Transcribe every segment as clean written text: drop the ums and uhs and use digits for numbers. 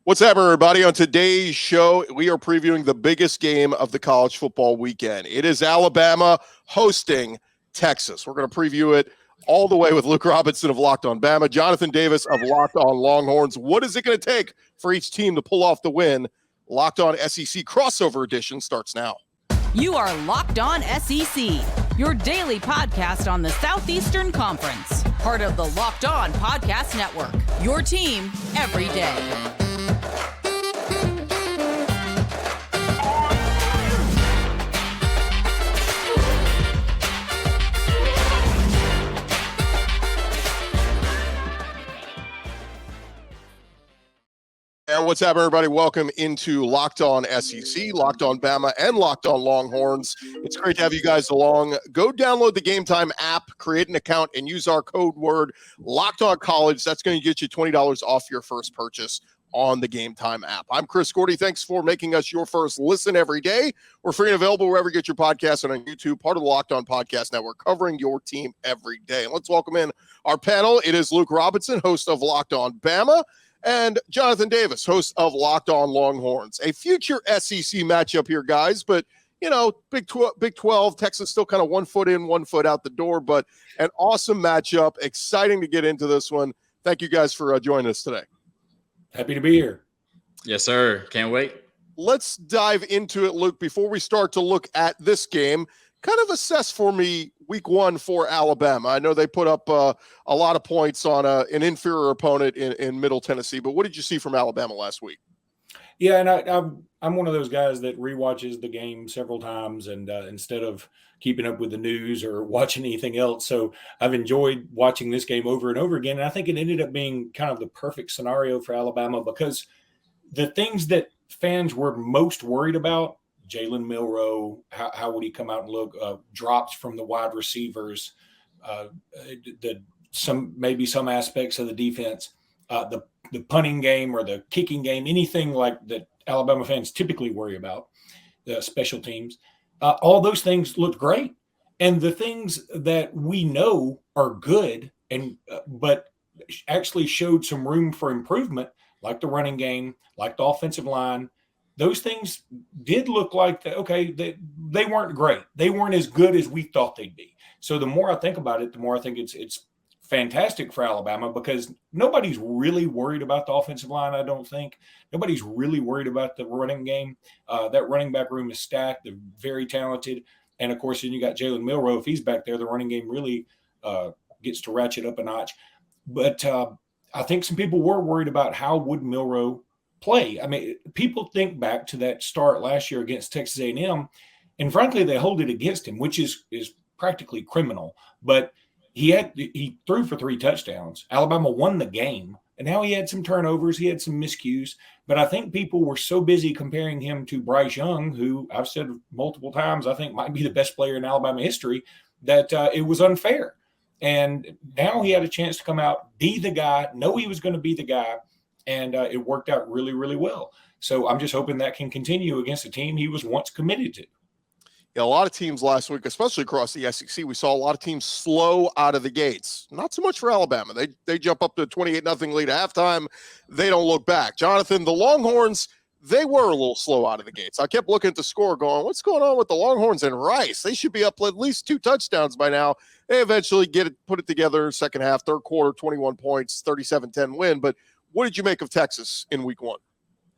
What's up, everybody? On today's show, we are previewing the biggest game of the college football weekend. It is Alabama hosting Texas. We're going to preview it all the way with Luke Robinson of Locked On Bama, Jonathan Davis of Locked On Longhorns. What is it going to take for each team to pull off the win? Locked On SEC Crossover Edition starts now. You are Locked On SEC, your daily podcast on the Southeastern Conference. Part of the Locked On Podcast Network, your team every day. And what's up, everybody? Welcome into Locked On SEC, Locked On Bama, and Locked On Longhorns. It's great to have you guys along. Go download the Gametime app, create an account, and use our code word Locked On College. That's going to get you $20 off your first purchase on the Gametime app. I'm Chris Gordy. Thanks for making us your first listen every day. We're free and available wherever you get your podcasts and on YouTube, part of the Locked On Podcast Network, covering your team every day. And let's welcome in our panel. It is Luke Robinson, host of Locked On Bama, and Jonathan Davis, host of Locked On Longhorns. A future SEC matchup here, guys, but, you know, Big 12, Texas still kind of 1 foot in, 1 foot out the door, but an awesome matchup. Exciting to get into this one. Thank you guys for joining us today. Happy to be here. Yes, sir. Can't wait. Let's dive into it, Luke. Before we start to look at this game, kind of assess for me week one for Alabama. I know they put up a lot of points on an inferior opponent in Middle Tennessee, but what did you see from Alabama last week? Yeah, and I'm one of those guys that rewatches the game several times, and instead of keeping up with the news or watching anything else. So I've enjoyed watching this game over and over again, and I think it ended up being kind of the perfect scenario for Alabama because the things that fans were most worried about, Jalen Milroe, how would he come out and look? Drops from the wide receivers, maybe some aspects of the defense, the punting game or the kicking game, anything like that Alabama fans typically worry about, the special teams. All those things looked great, and the things that we know are good but actually showed some room for improvement, like the running game, like the offensive line. Those things did look like they weren't great. They weren't as good as we thought they'd be. So the more I think about it, the more I think it's fantastic for Alabama because nobody's really worried about the offensive line, I don't think. Nobody's really worried about the running game. That running back room is stacked. They're very talented. And, of course, then you got Jalen Milroe. If he's back there, the running game really gets to ratchet up a notch. But I think some people were worried about how would Milroe play. I mean, people think back to that start last year against Texas A&M, and frankly, they hold it against him, which is practically criminal. But he threw for 3 touchdowns. Alabama won the game, and now he had some turnovers. He had some miscues. But I think people were so busy comparing him to Bryce Young, who I've said multiple times I think might be the best player in Alabama history, that it was unfair. And now he had a chance to come out, be the guy, know he was going to be the guy, and it worked out really, really well. So I'm just hoping that can continue against a team he was once committed to. Yeah, a lot of teams last week, especially across the SEC, we saw a lot of teams slow out of the gates. Not so much for Alabama. They jump up to a 28-0 lead at halftime. They don't look back. Jonathan, the Longhorns, they were a little slow out of the gates. I kept looking at the score going, what's going on with the Longhorns and Rice? They should be up at least 2 touchdowns by now. They eventually put it together second half, third quarter, 21 points, 37-10 win. But what did you make of Texas in week one?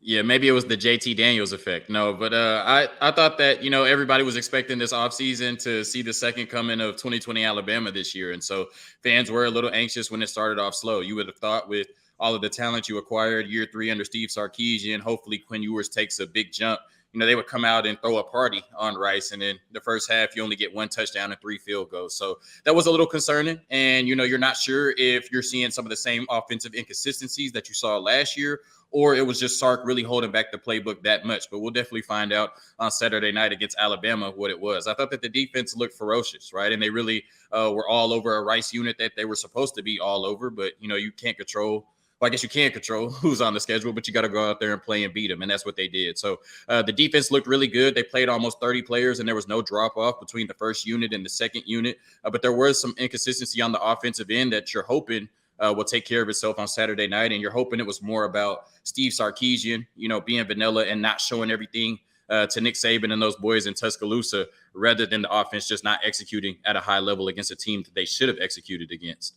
Yeah, maybe it was the JT Daniels effect. No, but I thought that, everybody was expecting this offseason to see the second coming of 2020 Alabama this year. And so fans were a little anxious when it started off slow. You would have thought with all of the talent you acquired year 3 under Steve Sarkisian, hopefully Quinn Ewers takes a big jump. They would come out and throw a party on Rice. And then the first half, you only get 1 touchdown and 3 field goals. So that was a little concerning. And, you're not sure if you're seeing some of the same offensive inconsistencies that you saw last year, or it was just Sark really holding back the playbook that much. But we'll definitely find out on Saturday night against Alabama what it was. I thought that the defense looked ferocious, right? And they really were all over a Rice unit that they were supposed to be all over. But, you can't control – well, I guess you can control who's on the schedule, but you got to go out there and play and beat them, and that's what they did. So the defense looked really good. They played almost 30 players, and there was no drop-off between the first unit and the second unit. But there was some inconsistency on the offensive end that you're hoping – will take care of itself on Saturday night. And you're hoping it was more about Steve Sarkisian, being vanilla and not showing everything to Nick Saban and those boys in Tuscaloosa, rather than the offense just not executing at a high level against a team that they should have executed against.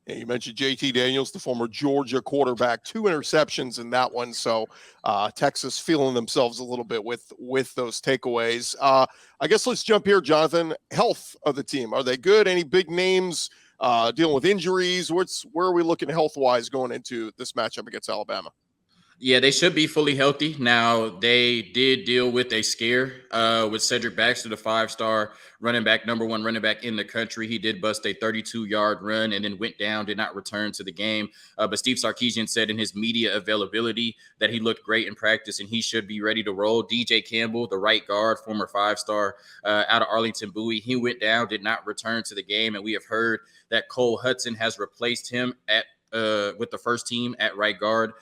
Yeah, you mentioned JT Daniels, the former Georgia quarterback, 2 interceptions in that one. So Texas feeling themselves a little bit with those takeaways. I guess let's jump here, Jonathan. Health of the team. Are they good? Any big names dealing with injuries? Where are we looking health-wise going into this matchup against Alabama? Yeah, they should be fully healthy. Now, they did deal with a scare with Cedric Baxter, the 5-star running back, number 1 running back in the country. He did bust a 32-yard run and then went down, did not return to the game. But Steve Sarkisian said in his media availability that he looked great in practice and he should be ready to roll. DJ Campbell, the right guard, former 5-star out of Arlington Bowie, he went down, did not return to the game. And we have heard that Cole Hudson has replaced him with the first team at right guard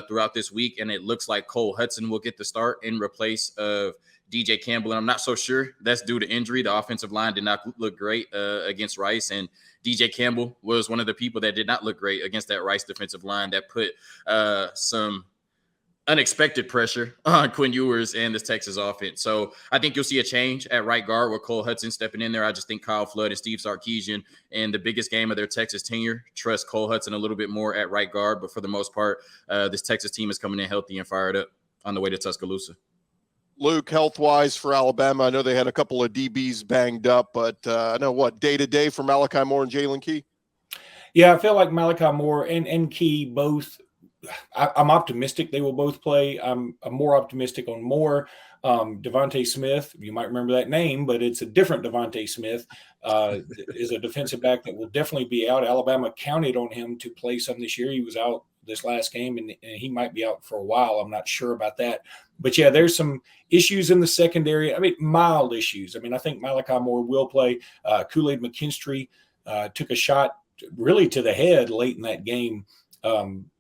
throughout this week, and it looks like Cole Hudson will get the start in replace of DJ Campbell. And I'm not so sure that's due to injury. The offensive line did not look great against Rice, and DJ Campbell was one of the people that did not look great against that Rice defensive line that put some unexpected pressure on Quinn Ewers and this Texas offense. So I think you'll see a change at right guard with Cole Hudson stepping in there. I just think Kyle Flood and Steve Sarkisian, in the biggest game of their Texas tenure, trust Cole Hudson a little bit more at right guard. But for the most part, this Texas team is coming in healthy and fired up on the way to Tuscaloosa. Luke, health-wise for Alabama, I know they had a couple of DBs banged up, but I know day-to-day for Malachi Moore and Jalen Key? Yeah, I feel like Malachi Moore and Key both – I'm optimistic they will both play. I'm more optimistic on Moore. Devontae Smith, you might remember that name, but it's a different Devontae Smith, is a defensive back that will definitely be out. Alabama counted on him to play some this year. He was out this last game, and he might be out for a while. I'm not sure about that. But, yeah, there's some issues in the secondary. I mean, mild issues. I mean, I think Malachi Moore will play. Kool-Aid McKinstry took a shot really to the head late in that game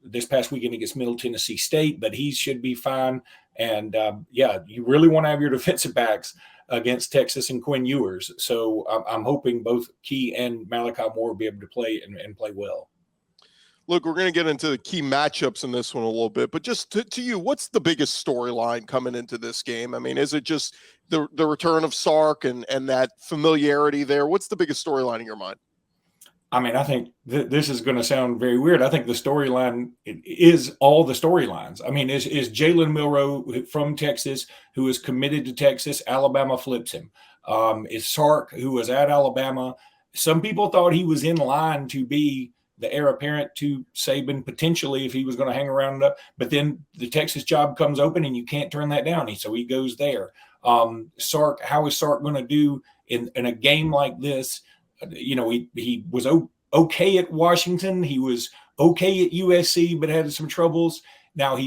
this past weekend against Middle Tennessee State, but he should be fine. And, you really want to have your defensive backs against Texas and Quinn Ewers. So I'm hoping both Key and Malachi Moore will be able to play and play well. Look, we're going to get into the key matchups in this one a little bit, but just to you, what's the biggest storyline coming into this game? I mean, is it just the return of Sark and that familiarity there? What's the biggest storyline in your mind? I mean, I think this is going to sound very weird. I think the storyline is all the storylines. I mean, is Jalen Milroe from Texas, who is committed to Texas, Alabama flips him. Is Sark, who was at Alabama. Some people thought he was in line to be the heir apparent to Saban potentially if he was going to hang around. But then the Texas job comes open and you can't turn that down. So he goes there. Sark, how is Sark going to do in a game like this? He was okay at Washington. He was okay at USC, but had some troubles. Now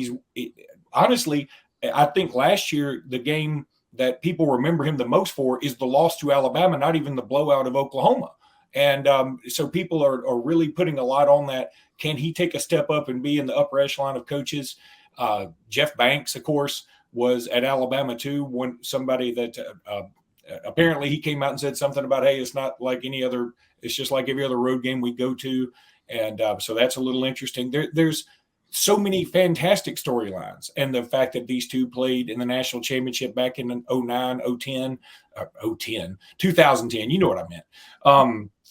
honestly, I think last year, the game that people remember him the most for is the loss to Alabama, not even the blowout of Oklahoma. And so people are really putting a lot on that. Can he take a step up and be in the upper echelon of coaches? Jeff Banks, of course, was at Alabama too. Somebody that apparently he came out and said something about, hey, it's not like any other, it's just like every other road game we go to. And so that's a little interesting. There's so many fantastic storylines. And the fact that these two played in the national championship back in 2010, you know what I meant.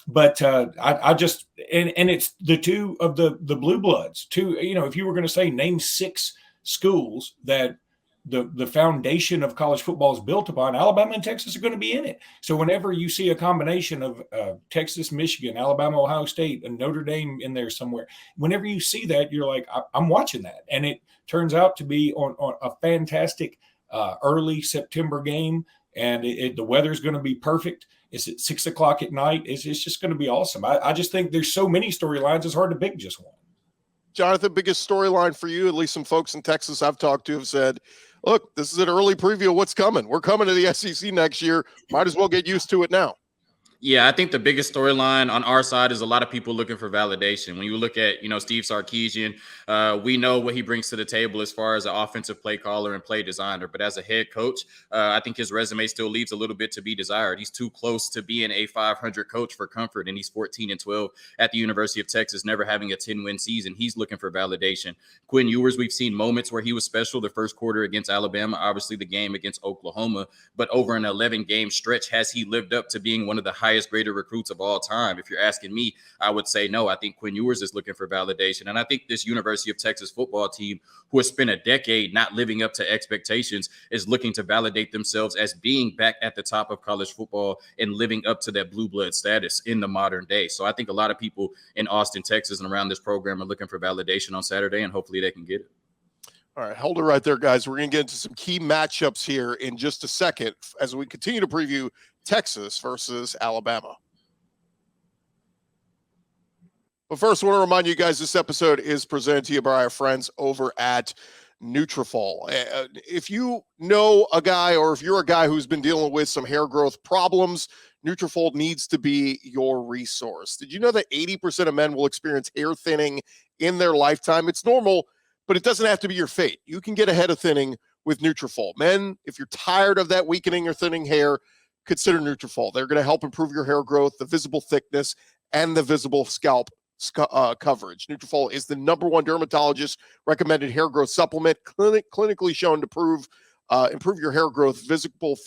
But I just, and it's the two of the blue bloods. If you were going to say name 6 schools that the foundation of college football is built upon, Alabama and Texas are going to be in it. So whenever you see a combination of Texas, Michigan, Alabama, Ohio State, and Notre Dame in there somewhere, whenever you see that, you're like, I'm watching that. And it turns out to be on a fantastic early September game. And the weather's going to be perfect. It's at 6 o'clock at night. It's just going to be awesome. I just think there's so many storylines, it's hard to pick just one. Jonathan, biggest storyline for you, at least some folks in Texas I've talked to have said, look, this is an early preview of what's coming. We're coming to the SEC next year. Might as well get used to it now. Yeah, I think the biggest storyline on our side is a lot of people looking for validation. When you look at, Steve Sarkisian, we know what he brings to the table as far as an offensive play caller and play designer. But as a head coach, I think his resume still leaves a little bit to be desired. He's too close to being a 500 coach for comfort, and he's 14-12 at the University of Texas, never having a 10-win season. He's looking for validation. Quinn Ewers, we've seen moments where he was special. The first quarter against Alabama, obviously the game against Oklahoma, but over an 11-game stretch, has he lived up to being one of the highest graded recruits of all time? If you're asking me, I would say no. I think Quinn Ewers is looking for validation. And I think this University of Texas football team, who has spent a decade not living up to expectations, is looking to validate themselves as being back at the top of college football and living up to that blue blood status in the modern day. So I think a lot of people in Austin, Texas, and around this program are looking for validation on Saturday, and hopefully they can get it. All right, hold it right there, guys. We're going to get into some key matchups here in just a second as we continue to preview Texas versus Alabama. But first, I want to remind you guys this episode is presented to you by our friends over at Nutrafol. If you know a guy, or if you're a guy who's been dealing with some hair growth problems, Nutrafol needs to be your resource. Did you know that 80% of men will experience hair thinning in their lifetime? It's normal, but it doesn't have to be your fate. You can get ahead of thinning with Nutrafol. Men, if you're tired of that weakening or thinning hair, consider Nutrafol. They're going to help improve your hair growth, the visible thickness, and the visible scalp coverage. Nutrafol is the #1 dermatologist recommended hair growth supplement, clinically shown to improve your hair growth, visible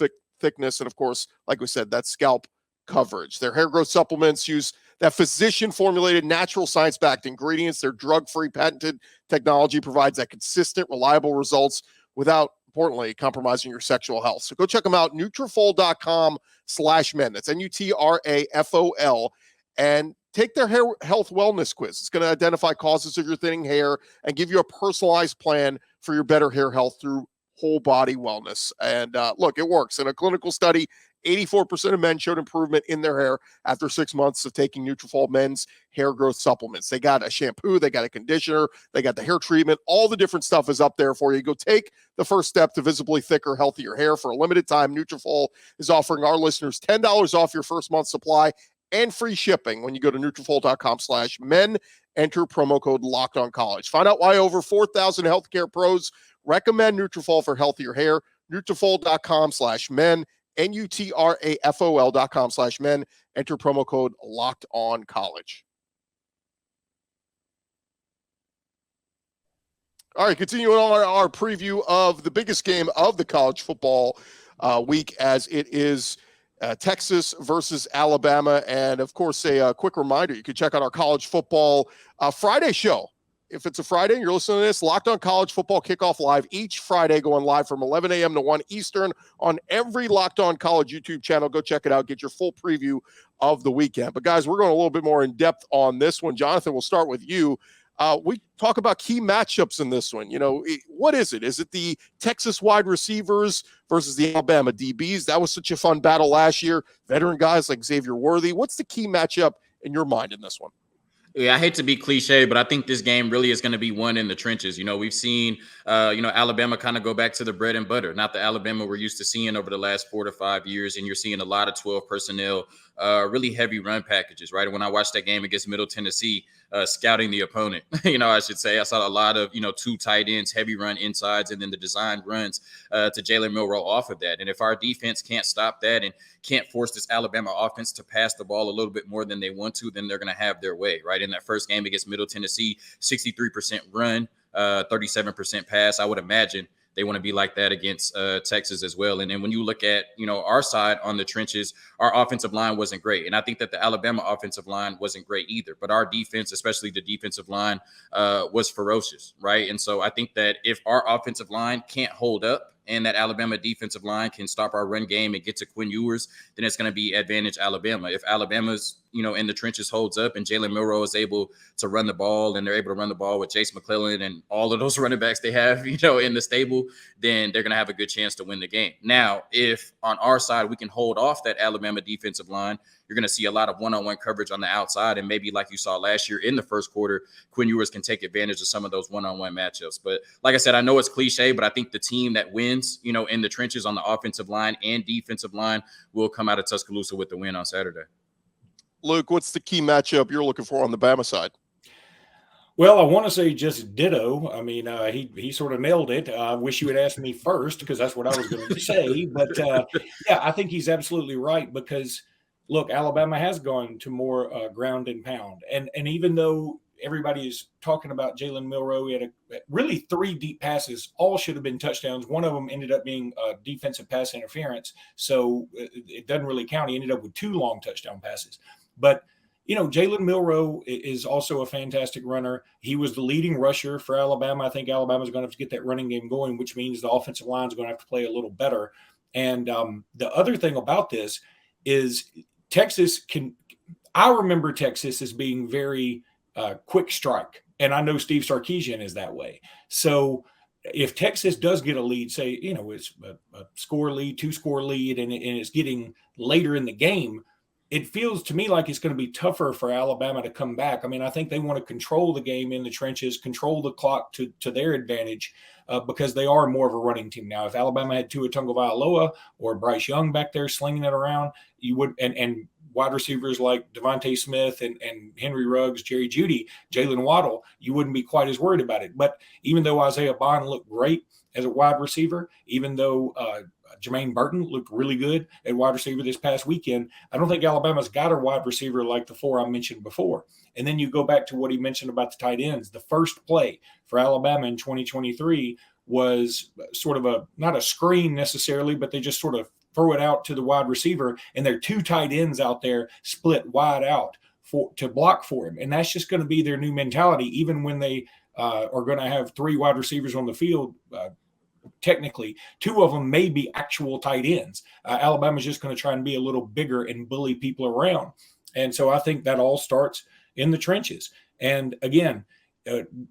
thickness, and of course, like we said, that scalp coverage. Their hair growth supplements use that physician-formulated, natural science-backed ingredients. Their drug-free, patented technology provides that consistent, reliable results without, importantly, compromising your sexual health. So go check them out, Nutrafol.com/men. That's Nutrafol, and take their hair health wellness quiz. It's going to identify causes of your thinning hair and give you a personalized plan for your better hair health through whole body wellness. And look, it works. In a clinical study, 84% of men showed improvement in their hair after 6 months of taking Nutrafol men's hair growth supplements. They got a shampoo, they got a conditioner, they got the hair treatment. All the different stuff is up there for you. Go take the first step to visibly thicker, healthier hair. For a limited time, Nutrafol is offering our listeners $10 off your first month supply and free shipping when you go to Nutrafol.com/men. Enter promo code LOCKEDONCollege. Find out why over 4,000 healthcare pros recommend Nutrafol for healthier hair. Nutrafol.com/men. Nutrafol.com/men. Enter promo code LOCKEDONCollege. All right, continuing on our preview of the biggest game of the college football week, as it is Texas versus Alabama. And of course, a quick reminder, you can check out our college football Friday show. If it's a Friday and you're listening to this, Locked On College Football Kickoff Live each Friday, going live from 11 a.m. to 1 Eastern on every Locked On College YouTube channel. Go check it out. Get your full preview of the weekend. But guys, we're going a little bit more in depth on this one. Jonathan, we'll start with you. We talk about key matchups in this one. What is it? Is it the Texas wide receivers versus the Alabama DBs? That was such a fun battle last year. Veteran guys like Xavier Worthy. What's the key matchup in your mind in this one? Yeah, I hate to be cliche, but I think this game really is going to be won in the trenches. We've seen, Alabama kind of go back to the bread and butter, not the Alabama we're used to seeing over the last 4 to 5 years. And you're seeing a lot of 12 personnel, really heavy run packages, right? When I watched that game against Middle Tennessee, scouting the opponent, I should say, I saw a lot of, 2 tight ends, heavy run insides, and then the design runs to Jalen Milroe off of that. And if our defense can't stop that and can't force this Alabama offense to pass the ball a little bit more than they want to, then they're going to have their way, right? In that first game against Middle Tennessee, 63% run, 37% pass. I would imagine they want to be like that against Texas as well. And then when you look at, our side on the trenches, our offensive line wasn't great. And I think that the Alabama offensive line wasn't great either. But our defense, especially the defensive line, was ferocious, right? And so I think that if our offensive line can't hold up and that Alabama defensive line can stop our run game and get to Quinn Ewers, then it's going to be advantage Alabama. If Alabama's, in the trenches holds up and Jalen Milroe is able to run the ball and they're able to run the ball with Chase McClellan and all of those running backs they have, in the stable, then they're going to have a good chance to win the game. Now, if on our side we can hold off that Alabama defensive line, you're going to see a lot of one-on-one coverage on the outside. And maybe like you saw last year in the first quarter, Quinn Ewers can take advantage of some of those one-on-one matchups. But like I said, I know it's cliche, but I think the team that wins, in the trenches on the offensive line and defensive line will come out of Tuscaloosa with the win on Saturday. Luke, what's the key matchup you're looking for on the Bama side? Well, I want to say just ditto. I mean, he sort of nailed it. I wish you had asked me first because that's what I was going to say. But yeah, I think he's absolutely right because look, Alabama has gone to more ground and pound, and even though everybody is talking about Jalen Milroe, he had really 3 deep passes, all should have been touchdowns. One of them ended up being defensive pass interference, so it doesn't really count. He ended up with 2 long touchdown passes, but Jalen Milroe is also a fantastic runner. He was the leading rusher for Alabama. I think Alabama's going to have to get that running game going, which means the offensive line is going to have to play a little better. And the other thing about this is I remember Texas as being very quick strike. And I know Steve Sarkisian is that way. So if Texas does get a lead, say, it's a score lead, 2-score lead, and it's getting later in the game, it feels to me like it's going to be tougher for Alabama to come back. I mean, I think they want to control the game in the trenches, control the clock to their advantage because they are more of a running team now. If Alabama had Tua Tagovailoa or Bryce Young back there slinging it around, you would and wide receivers like Devontae Smith and Henry Ruggs, Jerry Jeudy, Jalen Waddle, you wouldn't be quite as worried about it. But even though Isaiah Bond looked great as a wide receiver, even though Jermaine Burton looked really good at wide receiver this past weekend, I don't think Alabama's got a wide receiver like the 4 I mentioned before. And then you go back to what he mentioned about the tight ends. The first play for Alabama in 2023 was sort of not a screen necessarily, but they just sort of throw it out to the wide receiver, and there are 2 tight ends out there split wide out to block for him. And that's just going to be their new mentality, even when they are going to have 3 wide receivers on the field. Technically, 2 of them may be actual tight ends. Alabama's just going to try and be a little bigger and bully people around. And so I think that all starts in the trenches. And again,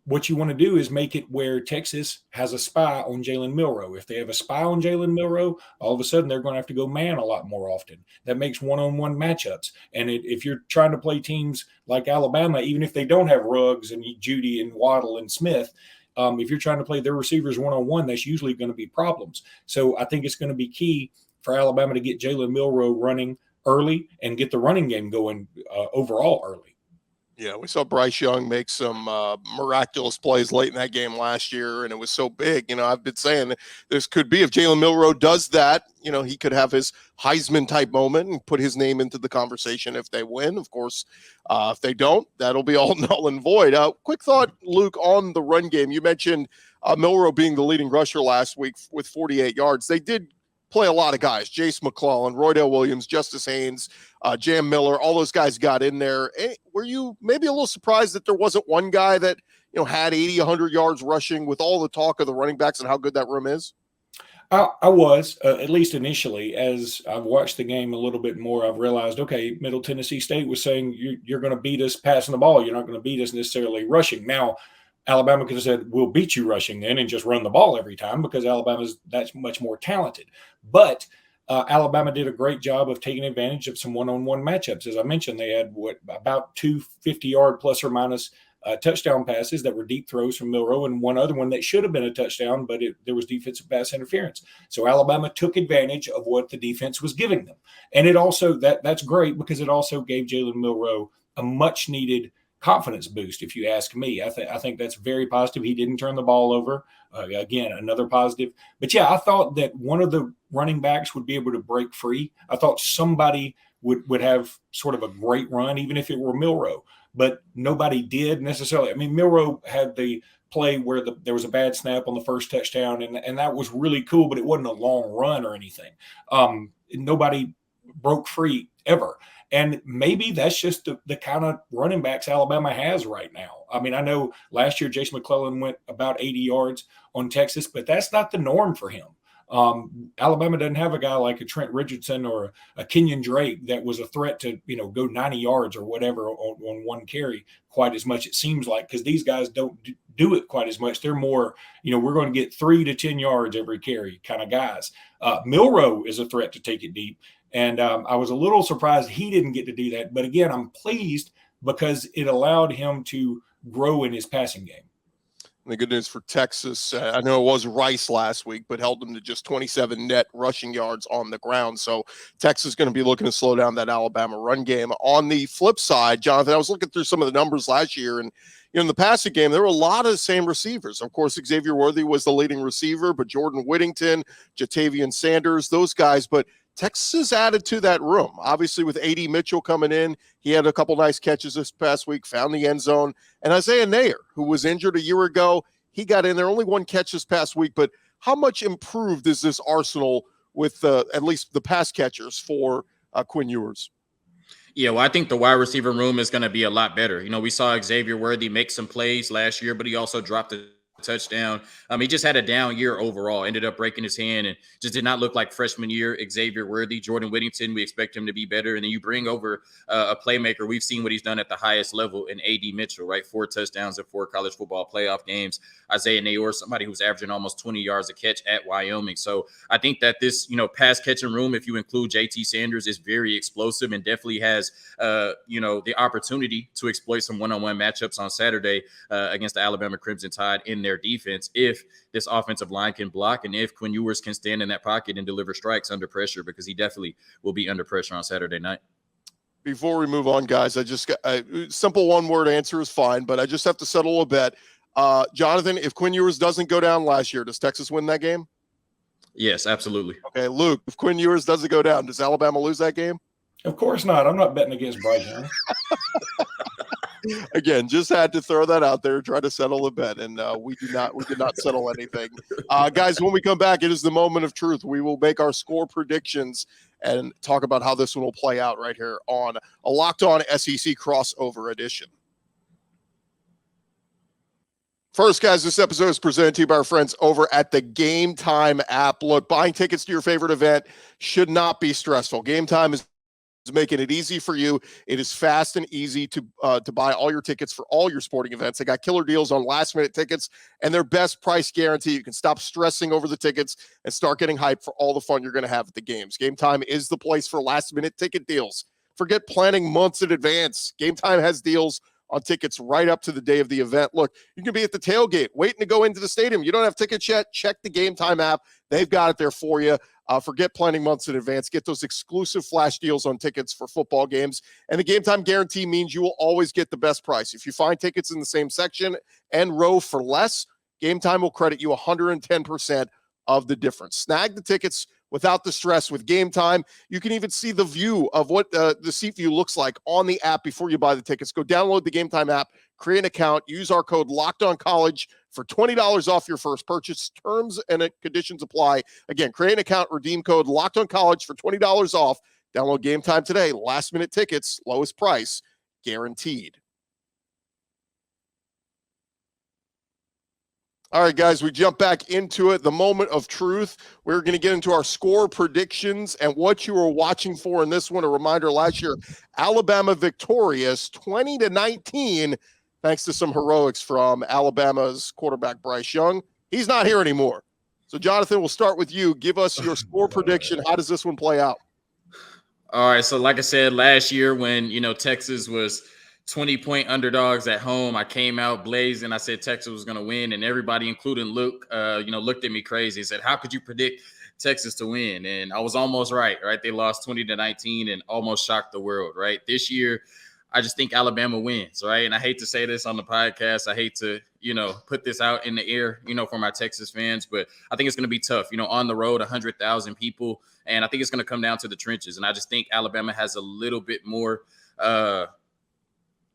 what you want to do is make it where Texas has a spy on Jalen Milroe. If they have a spy on Jalen Milroe, all of a sudden they're going to have to go man a lot more often. That makes one-on-one matchups. And if you're trying to play teams like Alabama, even if they don't have Ruggs and Jeudy and Waddle and Smith, if you're trying to play their receivers one-on-one, that's usually going to be problems. So I think it's going to be key for Alabama to get Jalen Milroe running early and get the running game going overall early. Yeah, we saw Bryce Young make some miraculous plays late in that game last year, and it was so big. I've been saying this could be, if Jalen Milroe does that, he could have his Heisman-type moment and put his name into the conversation if they win. Of course, if they don't, that'll be all null and void. Quick thought, Luke, on the run game. You mentioned Milroe being the leading rusher last week with 48 yards. They did play a lot of guys: Jace McClellan, Roydell Williams, Justice Haynes, Jam Miller. All those guys got in there. Were you maybe a little surprised that there wasn't one guy that had 80, 100 yards rushing with all the talk of the running backs and how good that room is? I was, at least initially. As I've watched the game a little bit more, I've realized, okay, Middle Tennessee State was saying you're going to beat us passing the ball. You're not going to beat us necessarily rushing. Now, Alabama could have said, we'll beat you rushing then and just run the ball every time because Alabama's that's much more talented. But Alabama did a great job of taking advantage of some one-on-one matchups. As I mentioned, they had about 2 50-yard plus or minus touchdown passes that were deep throws from Milroe, and one other one that should have been a touchdown, but there was defensive pass interference. So Alabama took advantage of what the defense was giving them. And it also, that's great because it also gave Jalen Milroe a much-needed confidence boost, if you ask me. I think that's very positive. He didn't turn the ball over. Again, another positive. But yeah, I thought that one of the running backs would be able to break free. I thought somebody would have sort of a great run, even if it were Milroe. But nobody did necessarily. I mean, Milroe had the play where there was a bad snap on the first touchdown, and that was really cool, but it wasn't a long run or anything. Nobody broke free ever. And maybe that's just the kind of running backs Alabama has right now. I mean, I know last year Jace McClellan went about 80 yards on Texas, but that's not the norm for him. Alabama doesn't have a guy like a Trent Richardson or a Kenyon Drake that was a threat to, go 90 yards or whatever on one carry quite as much, it seems like, because these guys don't do it quite as much. They're more, we're going to get 3 to 10 yards every carry kind of guys. Milroe is a threat to take it deep. And I was a little surprised he didn't get to do that. But again, I'm pleased because it allowed him to grow in his passing game. And the good news for Texas, I know it was Rice last week, but held them to just 27 net rushing yards on the ground. So Texas is going to be looking to slow down that Alabama run game. On the flip side, Jonathan, I was looking through some of the numbers last year, and in the passing game, there were a lot of the same receivers. Of course, Xavier Worthy was the leading receiver, but Jordan Whittington, Jatavian Sanders, those guys. But Texas added to that room. Obviously, with A.D. Mitchell coming in, he had a couple nice catches this past week, found the end zone. And Isaiah Nair, who was injured a year ago, he got in there. Only one catch this past week. But how much improved is this arsenal with at least the pass catchers for Quinn Ewers? Yeah, well, I think the wide receiver room is going to be a lot better. We saw Xavier Worthy make some plays last year, but he also dropped a touchdown. He just had a down year overall, ended up breaking his hand and just did not look like freshman year Xavier Worthy. Jordan Whittington, we expect him to be better. And then you bring over a playmaker. We've seen what he's done at the highest level in A.D. Mitchell, right? 4 touchdowns in 4 college football playoff games. Isaiah Nayor, somebody who's averaging almost 20 yards a catch at Wyoming. So I think that this, pass catching room, if you include JT Sanders, is very explosive and definitely has, the opportunity to exploit some one-on-one matchups on Saturday against the Alabama Crimson Tide in their defense if this offensive line can block and if Quinn Ewers can stand in that pocket and deliver strikes under pressure, because he definitely will be under pressure on Saturday night. Before we move on, guys, I just got a simple one-word answer is fine, but I just have to settle a bet. Jonathan, if Quinn Ewers doesn't go down last year, does Texas win that game? Yes, absolutely. Okay, Luke, if Quinn Ewers doesn't go down, does Alabama lose that game? Of course not. I'm not betting against Bryce Young. Again, just had to throw that out there, try to settle a bet, and we did not settle anything. Guys, when we come back, it is the moment of truth. We will make our score predictions and talk about how this one will play out right here on a Locked On SEC crossover edition. First, guys, this episode is presented to you by our friends over at the Gametime app. Look, buying tickets to your favorite event should not be stressful. Gametime is making it easy for you. It is fast and easy to buy all your tickets for all your sporting events. They got killer deals on last-minute tickets and their best price guarantee. You can stop stressing over the tickets and start getting hyped for all the fun you're going to have at the games. Gametime is the place for last-minute ticket deals. Forget planning months in advance. Gametime has deals on tickets right up to the day of the event. Look, you can be at the tailgate waiting to go into the stadium. You don't have tickets yet? Check the Gametime app. They've got it there for you. Forget planning months in advance. Get those exclusive flash deals on tickets for football games. And the Gametime guarantee means you will always get the best price. If you find tickets in the same section and row for less, Gametime will credit you 110% of the difference. Snag the tickets without the stress with Gametime. You can even see the view of what the seat view looks like on the app before you buy the tickets. Go download the Gametime app, create an account, use our code LOCKEDONCollege for $20 off your first purchase. Terms and conditions apply. Again, create an account, redeem code LOCKEDONCollege for $20 off. Download Gametime today. Last minute tickets, lowest price, guaranteed. All right, guys, we jump back into it. The moment of truth. We're going to get into our score predictions and what you were watching for in this one. A reminder, last year, Alabama victorious 20-19, thanks to some heroics from Alabama's quarterback, Bryce Young. He's not here anymore. So, Jonathan, we'll start with you. Give us your score prediction. How does this one play out? All right, so like I said, last year when, Texas was 20-point underdogs at home, I came out blazing. I said Texas was going to win, and everybody, including Luke, looked at me crazy and said, how could you predict Texas to win? And I was almost right? They lost 20-19 and almost shocked the world, right? This year, I just think Alabama wins, right? And I hate to say this on the podcast. I hate to, put this out in the air, for my Texas fans, but I think it's going to be tough, on the road, 100,000 people. And I think it's going to come down to the trenches. And I just think Alabama has a little bit more,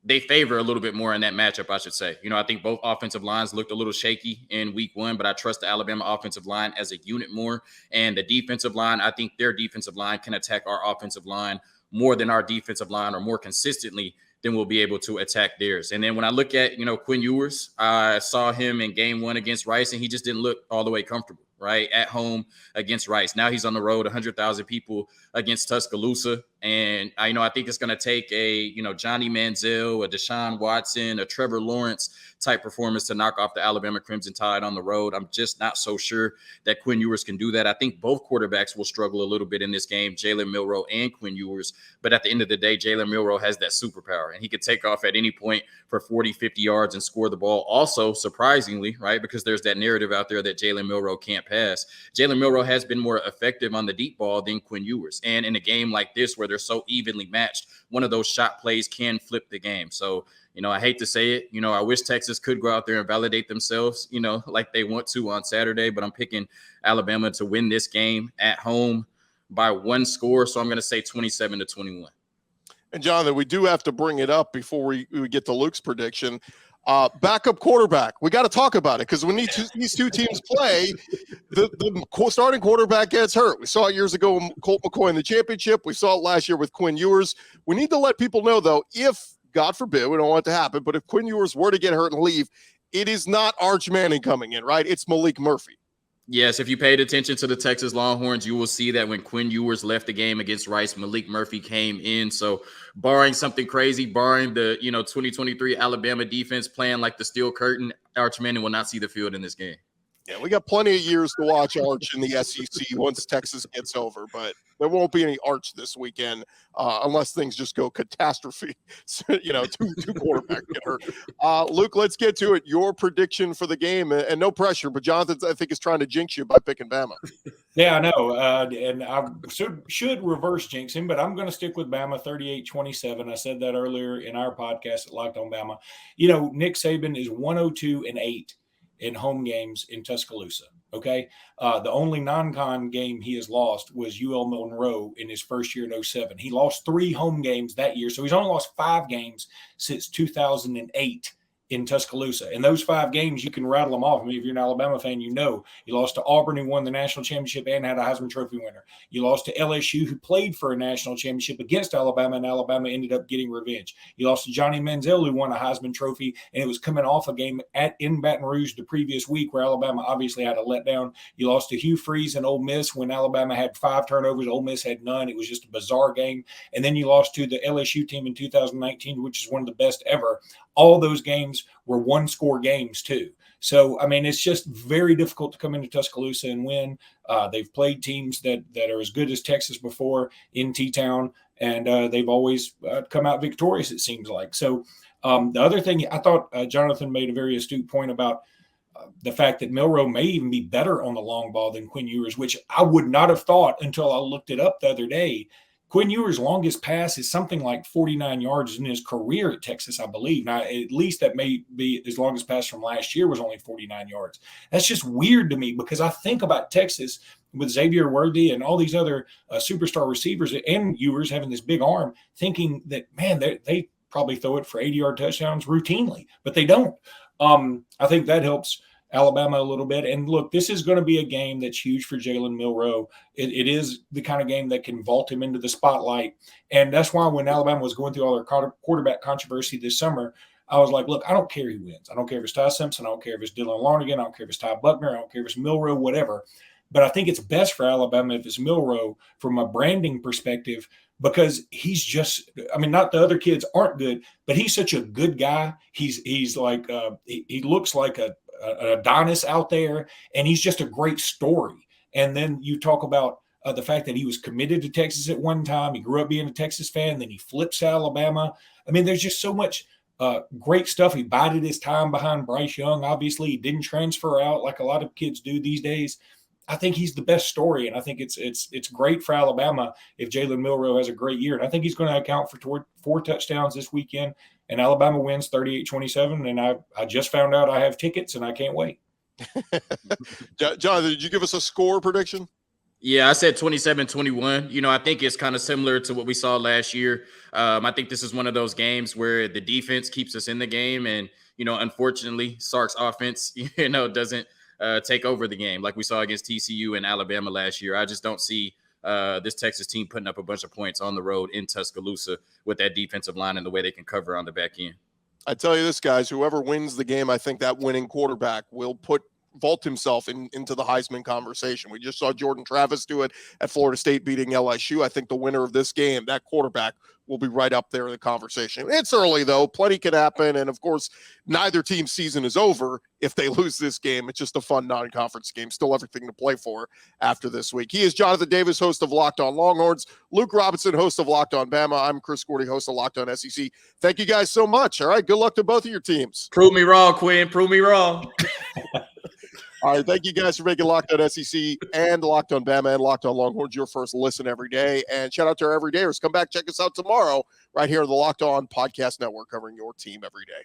they favor a little bit more in that matchup, I should say. I think both offensive lines looked a little shaky in week one, but I trust the Alabama offensive line as a unit more. And the defensive line, I think their defensive line can attack our offensive line more than our defensive line, or more consistently than we'll be able to attack theirs. And then when I look at, Quinn Ewers, I saw him in game one against Rice, and he just didn't look all the way comfortable. right, at home against Rice. Now he's on the road, 100,000 people against Tuscaloosa. And I think it's going to take a, Johnny Manziel, a Deshaun Watson, a Trevor Lawrence type performance to knock off the Alabama Crimson Tide on the road. I'm just not so sure that Quinn Ewers can do that. I think both quarterbacks will struggle a little bit in this game, Jalen Milroe and Quinn Ewers. But at the end of the day, Jalen Milroe has that superpower, and he could take off at any point for 40, 50 yards and score the ball. Also, surprisingly, right, because there's that narrative out there that Jalen Milroe can't pass. Jalen Milroe has been more effective on the deep ball than Quinn Ewers. And in a game like this where they're so evenly matched, one of those shot plays can flip the game. So, I hate to say it, I wish Texas could go out there and validate themselves, like they want to on Saturday, but I'm picking Alabama to win this game at home by one score. So I'm going to say 27-21. And Jonathan, we do have to bring it up before we get to Luke's prediction. Backup quarterback. We got to talk about it because when these two teams play, the starting quarterback gets hurt. We saw it years ago with Colt McCoy in the championship. We saw it last year with Quinn Ewers. We need to let people know, though, if, God forbid, we don't want it to happen, but if Quinn Ewers were to get hurt and leave, it is not Arch Manning coming in, right? It's Malik Murphy. Yes, if you paid attention to the Texas Longhorns, you will see that when Quinn Ewers left the game against Rice, Malik Murphy came in. So barring something crazy, barring the 2023 Alabama defense playing like the steel curtain, Arch Manning will not see the field in this game. Yeah, we got plenty of years to watch Arch in the SEC once Texas gets over, but there won't be any Arch this weekend unless things just go catastrophe. Two quarterbacks get hurt. Luke, let's get to it. Your prediction for the game, and no pressure, but Jonathan, I think, is trying to jinx you by picking Bama. Yeah, I know, and I should reverse jinx him, but I'm going to stick with Bama 38-27. I said that earlier in our podcast at Locked on Bama. Nick Saban is 102-8. in home games in Tuscaloosa. Okay. The only non-con game he has lost was UL Monroe in his first year in 07. He lost 3 home games that year. So he's only lost 5 games since 2008 in Tuscaloosa. And those 5 games, you can rattle them off. I mean, if you're an Alabama fan, you lost to Auburn, who won the national championship and had a Heisman Trophy winner. You lost to LSU, who played for a national championship against Alabama, and Alabama ended up getting revenge. You lost to Johnny Manziel, who won a Heisman Trophy, and it was coming off a game in Baton Rouge the previous week where Alabama obviously had a letdown. You lost to Hugh Freeze and Ole Miss when Alabama had 5 turnovers. Ole Miss had none. It was just a bizarre game. And then you lost to the LSU team in 2019, which is one of the best ever. All those games were 1-score games too. So, I mean, it's just very difficult to come into Tuscaloosa and win. They've played teams that are as good as Texas before in T-Town, and they've always come out victorious, it seems like. So the other thing, I thought Jonathan made a very astute point about the fact that Milroe may even be better on the long ball than Quinn Ewers, which I would not have thought until I looked it up the other day. Quinn Ewers' longest pass is something like 49 yards in his career at Texas, I believe. Now, at least that may be his longest pass from last year was only 49 yards. That's just weird to me because I think about Texas with Xavier Worthy and all these other superstar receivers and Ewers having this big arm, thinking that, man, they probably throw it for 80-yard touchdowns routinely, but they don't. I think that helps Alabama a little bit. And look, this is going to be a game that's huge for Jalen Milroe. It is the kind of game that can vault him into the spotlight. And that's why when Alabama was going through all their quarterback controversy this summer, I was like, look, I don't care who wins. I don't care if it's Ty Simpson. I don't care if it's Dylan Larnigan. I don't care if it's Ty Buckner. I don't care if it's Milroe, whatever. But I think it's best for Alabama if it's Milroe from a branding perspective, because he's just, I mean, not the other kids aren't good, but he's such a good guy. He's like, he looks like an Adonis out there, and he's just a great story. And then you talk about the fact that he was committed to Texas at one time. He grew up being a Texas fan. Then he flips to Alabama. I mean, there's just so much great stuff. He bided his time behind Bryce Young. Obviously, he didn't transfer out like a lot of kids do these days. I think he's the best story, and I think it's great for Alabama if Jalen Milroe has a great year. And I think he's going to account for 4 touchdowns this weekend, and Alabama wins 38-27. And I just found out I have tickets, and I can't wait. Jonathan, did you give us a score prediction? Yeah, I said 27-21. I think it's kind of similar to what we saw last year. I think this is one of those games where the defense keeps us in the game, and unfortunately, Sark's offense, doesn't take over the game like we saw against TCU and Alabama last year. I just don't see this Texas team putting up a bunch of points on the road in Tuscaloosa with that defensive line and the way they can cover on the back end. I tell you this, guys, whoever wins the game, I think that winning quarterback will put vault himself into the Heisman conversation. We just saw Jordan Travis do it at Florida State beating LSU. I think the winner of this game, that quarterback, will be right up there in the conversation. It's early, though. Plenty can happen. And, of course, neither team's season is over if they lose this game. It's just a fun non-conference game. Still everything to play for after this week. He is Jonathan Davis, host of Locked On Longhorns. Luke Robinson, host of Locked On Bama. I'm Chris Gordy, host of Locked On SEC. Thank you guys so much. All right, good luck to both of your teams. Prove me wrong, Quinn. Prove me wrong. All right, thank you guys for making Locked On SEC and Locked On Bama and Locked On Longhorns your first listen every day. And shout out to our everydayers. Come back, check us out tomorrow right here on the Locked On Podcast Network, covering your team every day.